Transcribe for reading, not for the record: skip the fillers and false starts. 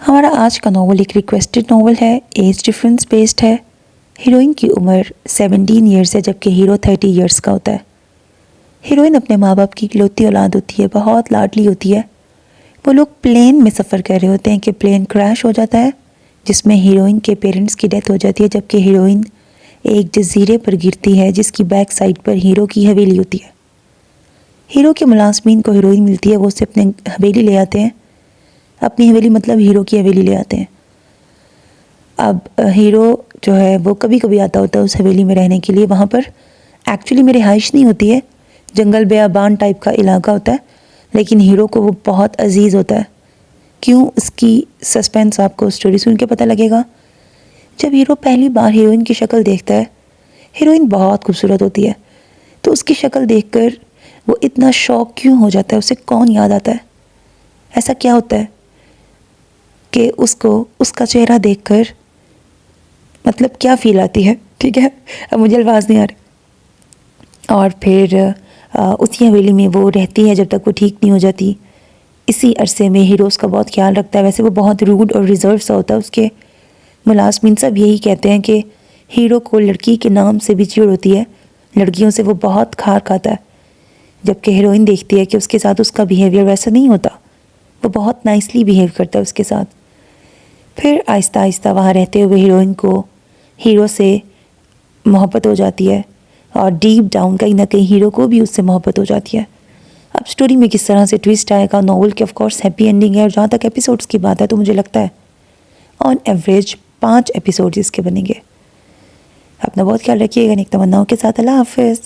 हमारा आज का नावल एक रिक्वेस्टेड नावल है। एज डिफरेंस बेस्ड है। हीरोइन की उम्र 17 ईयर्स है जबकि हीरो 30 ईयर्स का होता है। हीरोइन अपने माँ बाप की इकलौती औलाद होती है, बहुत लाडली होती है। वो लोग प्लेन में सफ़र कर रहे होते हैं कि प्लेन क्रैश हो जाता है जिसमें हीरोइन के पेरेंट्स की डेथ हो जाती है, जबकि हीरोइन एक जजीरे पर गिरती है जिसकी बैक साइड पर हीरो की हवेली होती है। हीरो के मुलाजमीन को हीरोइन मिलती है, वो उसे अपने हवेली ले आते हैं। अपनी हवेली मतलब हीरो की हवेली ले आते हैं। अब हीरो जो है वो कभी कभी आता होता है उस हवेली में रहने के लिए। वहाँ पर एक्चुअली में रिहाइश नहीं होती है, जंगल बेयाबान टाइप का इलाका होता है, लेकिन हीरो को वो बहुत अजीज़ होता है। क्यों, इसकी सस्पेंस आपको स्टोरी सुन के पता लगेगा। जब हीरो पहली बार हीरोइन की शक्ल देखता है, हीरोइन बहुत खूबसूरत होती है, तो उसकी शक्ल देखकर वो इतना शौक क्यों हो जाता है, उसे कौन याद आता है, ऐसा क्या होता है कि उसको उसका चेहरा देखकर मतलब क्या फ़ील आती है। ठीक है, अब मुझे अल्फाज नहीं आ रहे। और फिर उसी हवेली में वो रहती है जब तक वो ठीक नहीं हो जाती। इसी अरसे में हीरो उसका बहुत ख्याल रखता है। वैसे वो बहुत रूड और रिज़र्व सा होता है। उसके मुलाजमीन सब यही कहते हैं कि हीरो को लड़की के नाम से भी चिढ़ होती है, लड़कियों से वो बहुत खार खाता है। जबकि हीरोइन देखती है कि उसके साथ उसका बिहेवियर वैसा नहीं होता, वो बहुत नाइसली बिहेव करता है उसके साथ। फिर आहिस्ता आहिस्ता वहाँ रहते हुए हीरोइन को हीरो से मोहब्बत हो जाती है और डीप डाउन कहीं ना कहीं हीरो को भी उससे मोहब्बत हो जाती है। अब स्टोरी में किस तरह से ट्विस्ट आएगा, नॉवल की ऑफ कोर्स हैप्पी एंडिंग है। और जहाँ तक एपिसोड्स की बात है तो मुझे लगता है ऑन एवरेज 5 एपिसोड्स इसके बनेंगे। अपना बहुत ख्याल रखिएगा। नेक तमन्नाओं के साथ अल्लाह हाफिज़।